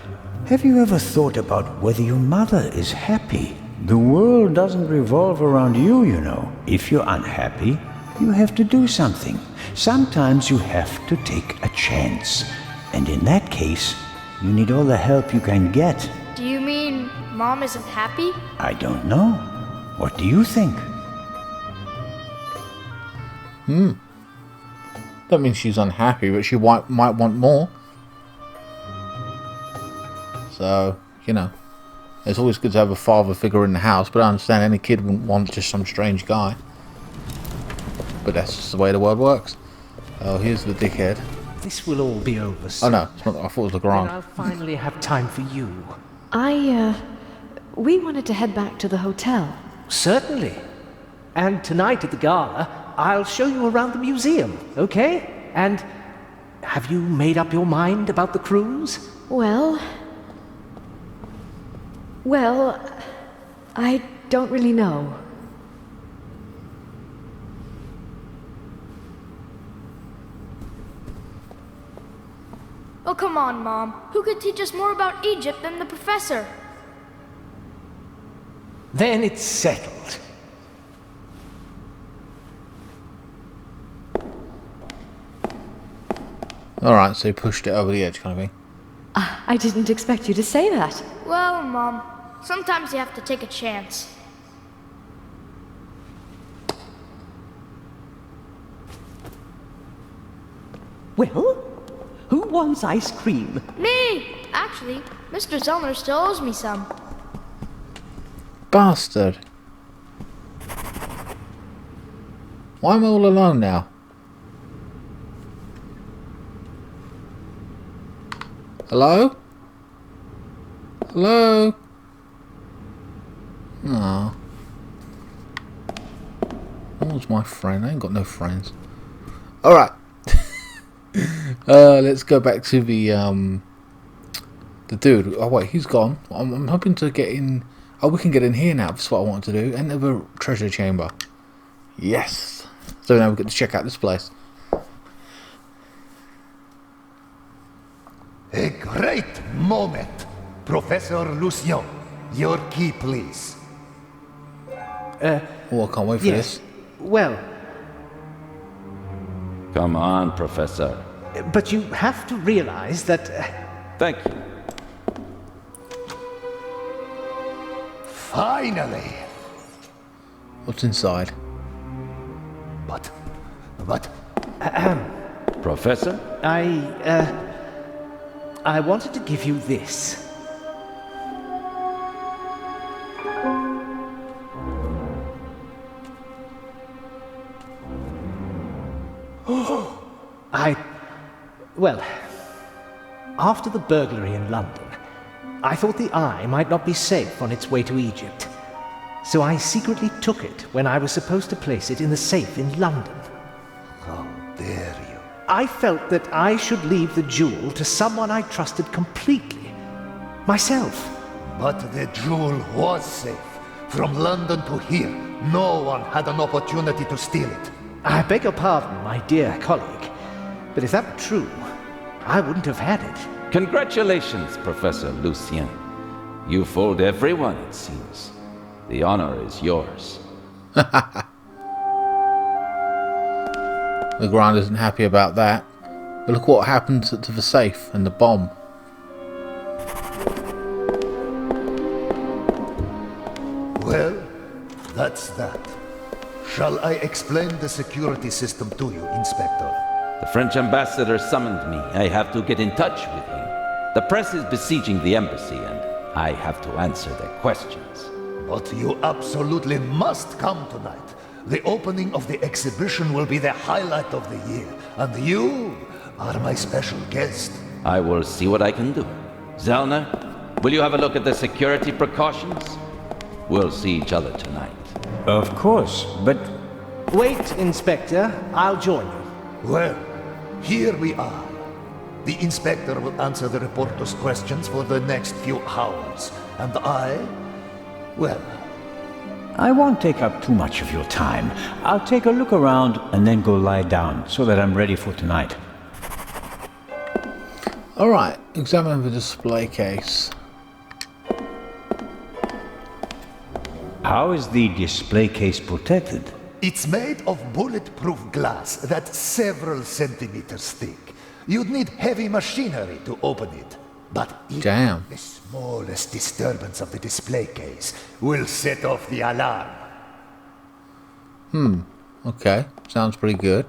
Speaker 3: have you ever thought about whether your mother is happy? The world doesn't revolve around you, you know. If you're unhappy, you have to do something. Sometimes you have to take a chance. And in that case, you need all the help you can get.
Speaker 12: Do you mean Mom isn't happy?
Speaker 3: I don't know. What do you think?
Speaker 1: That means she's unhappy, but she might want more. So, you know, it's always good to have a father figure in the house, but I understand any kid wouldn't want just some strange guy. But that's just the way the world works. Oh, here's the dickhead.
Speaker 13: This will all be over soon.
Speaker 1: Oh no, it's not, I thought it was the Grand.
Speaker 13: Then I'll finally have time for you.
Speaker 10: We wanted to head back to the hotel.
Speaker 13: Certainly. And tonight at the gala, I'll show you around the museum, okay? And have you made up your mind about the cruise?
Speaker 10: Well, I don't really know.
Speaker 12: Oh, come on, Mom. Who could teach us more about Egypt than the professor?
Speaker 13: Then it's settled.
Speaker 1: Alright, so he pushed it over the edge kind of thing.
Speaker 10: I didn't expect you to say that.
Speaker 12: Well, Mom, sometimes you have to take a chance.
Speaker 6: Well, who wants ice cream?
Speaker 12: Me! Actually, Mr. Zellner still owes me some.
Speaker 1: Bastard. Why am I all alone now? Hello? Hello? Aw. Where's my friend? I ain't got no friends. Alright. Let's go back to the dude. Oh wait, he's gone. I'm hoping to get in. Oh, we can get in here now. That's what I wanted to do. Enter the treasure chamber. Yes. So now we get to check out this place.
Speaker 8: A great moment. Professor Lucien, your key, please.
Speaker 1: Oh, I can't wait for this.
Speaker 13: Well,
Speaker 5: Come on, Professor.
Speaker 13: but you have to realize that...
Speaker 5: Thank you.
Speaker 8: Finally!
Speaker 1: What's inside?
Speaker 8: But...
Speaker 5: Professor?
Speaker 13: I wanted to give you this. Well, after the burglary in London, I thought the eye might not be safe on its way to Egypt. So I secretly took it when I was supposed to place it in the safe in London.
Speaker 8: How dare you?
Speaker 13: I felt that I should leave the jewel to someone I trusted completely. Myself.
Speaker 8: But the jewel was safe. From London to here, no one had an opportunity to steal it.
Speaker 13: I beg your pardon, my dear colleague. But if that were true, I wouldn't have had it.
Speaker 5: Congratulations, Professor Lucien. You fooled everyone, it seems. The honor is yours.
Speaker 1: Legrand isn't happy about that. But look what happened to the safe and the bomb.
Speaker 8: Well, that's that. Shall I explain the security system to you, Inspector?
Speaker 5: The French ambassador summoned me. I have to get in touch with him. The press is besieging the embassy, and I have to answer their questions.
Speaker 8: But you absolutely must come tonight. The opening of the exhibition will be the highlight of the year, and you are my special guest.
Speaker 5: I will see what I can do. Zellner, will you have a look at the security precautions? We'll see each other tonight.
Speaker 3: Of course, but...
Speaker 13: Wait, Inspector. I'll join you.
Speaker 8: Well, here we are. The Inspector will answer the reporter's questions for the next few hours. And well...
Speaker 3: I won't take up too much of your time. I'll take a look around and then go lie down so that I'm ready for tonight.
Speaker 1: Alright, examine the display case.
Speaker 3: How is the display case protected?
Speaker 8: It's made of bulletproof glass that's several centimeters thick. You'd need heavy machinery to open it. But even the smallest disturbance of the display case will set off the alarm.
Speaker 1: Okay, sounds pretty good.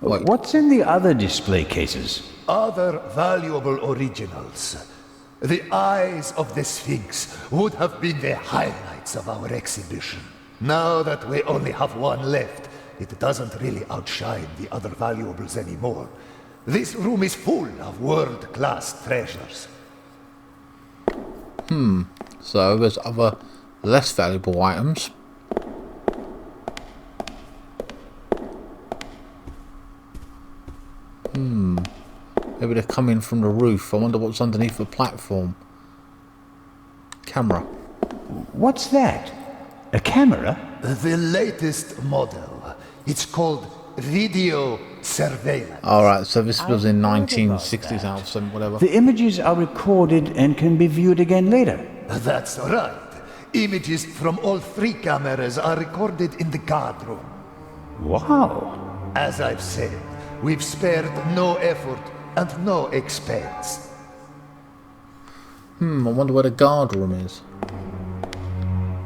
Speaker 1: Wait.
Speaker 3: What's in the other display cases?
Speaker 8: Other valuable originals. The eyes of the Sphinx would have been the highlights of our exhibition. Now that we only have one left, it doesn't really outshine the other valuables anymore. This room is full of world-class treasures.
Speaker 1: So there's other less valuable items. Maybe they're coming from the roof. I wonder what's underneath the platform. Camera.
Speaker 3: What's that? A camera?
Speaker 8: The latest model. It's called video surveillance.
Speaker 1: Alright, so this was in 1960s, or whatever.
Speaker 3: The images are recorded and can be viewed again later.
Speaker 8: That's right. Images from all three cameras are recorded in the guard room.
Speaker 3: Wow.
Speaker 8: As I've said, we've spared no effort and no expense.
Speaker 1: I wonder where the guard room is.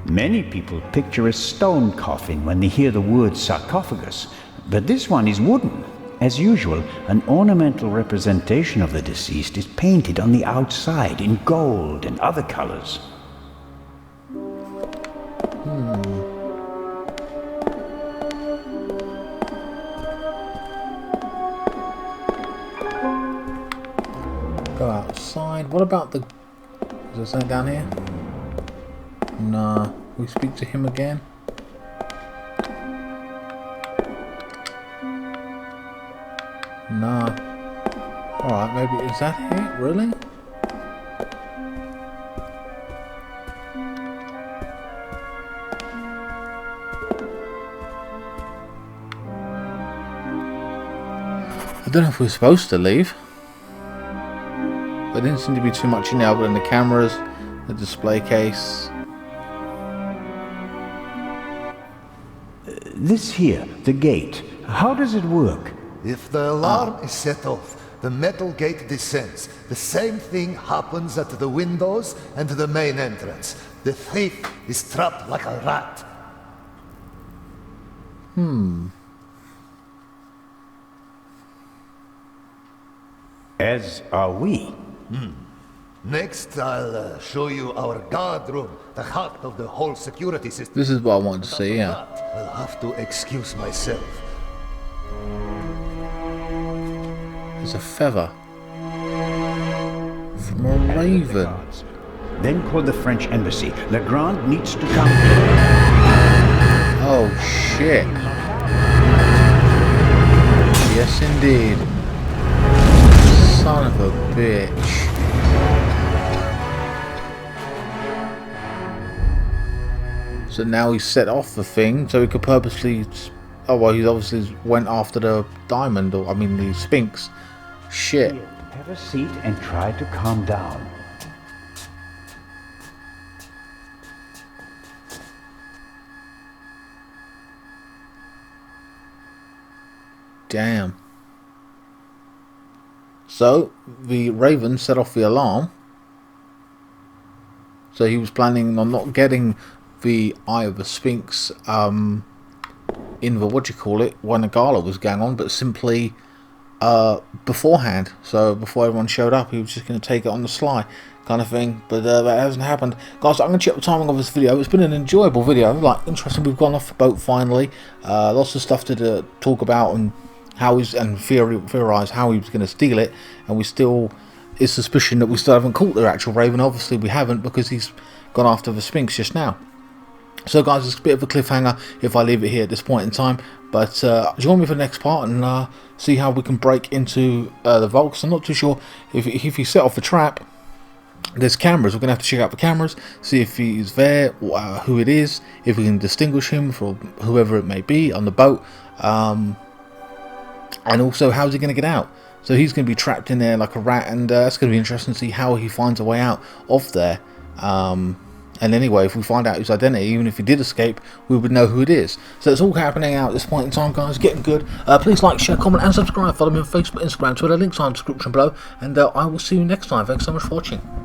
Speaker 3: Many people picture a stone coffin when they hear the word sarcophagus, but this one is wooden. As usual, an ornamental representation of the deceased is painted on the outside in gold and other colors.
Speaker 1: Go outside. What about the... Is there something down here? Nah. We speak to him again? Nah. Alright, maybe... Is that it? Really? I don't know if we're supposed to leave. There didn't seem to be too much in there other than the cameras, the display case.
Speaker 3: This here, the gate, how does it work?
Speaker 8: If the alarm is set off, the metal gate descends. The same thing happens at the windows and the main entrance. The thief is trapped like a rat.
Speaker 3: As are we.
Speaker 8: Next, I'll show you our guard room, the heart of the whole security system.
Speaker 1: This is what I wanted to see, yeah.
Speaker 8: I'll have to excuse myself.
Speaker 1: There's a feather. From a raven.
Speaker 3: Then call the French embassy. Legrand needs to come.
Speaker 1: Oh shit. Yes indeed. Son of a bitch. So now he's set off the thing, so he could purposely... Oh well, he's obviously went after the diamond, or I mean the Sphinx. Shit.
Speaker 3: a seat and try to calm down.
Speaker 1: Damn. So, the Raven set off the alarm. So he was planning on not getting the Eye of the Sphinx in the, when the gala was going on, but simply beforehand. So before everyone showed up, he was just going to take it on the sly kind of thing. But that hasn't happened. Guys, I'm going to check the timing of this video. It's been an enjoyable video. Like, interesting, we've gone off the boat finally. Lots of stuff to talk about and how he's, and theorize how he was going to steal it, and we still is suspicion that we still haven't caught the actual Raven. Obviously we haven't, because he's gone after the Sphinx just now. So guys, it's a bit of a cliffhanger if I leave it here at this point in time, but join me for the next part and see how we can break into the vault, because I'm not too sure if you set off the trap. There's cameras. We're going to have to check out the cameras, see if he's there, who it is, if we can distinguish him from whoever it may be on the boat. And also, how's he going to get out? So he's going to be trapped in there like a rat, and that's going to be interesting to see how he finds a way out of there. And anyway, if we find out his identity, even if he did escape, we would know who it is. So it's all happening out at this point in time, guys. Getting good. Please like, share, comment, and subscribe. Follow me on Facebook, Instagram, Twitter. Links are in the description below. And I will see you next time. Thanks so much for watching.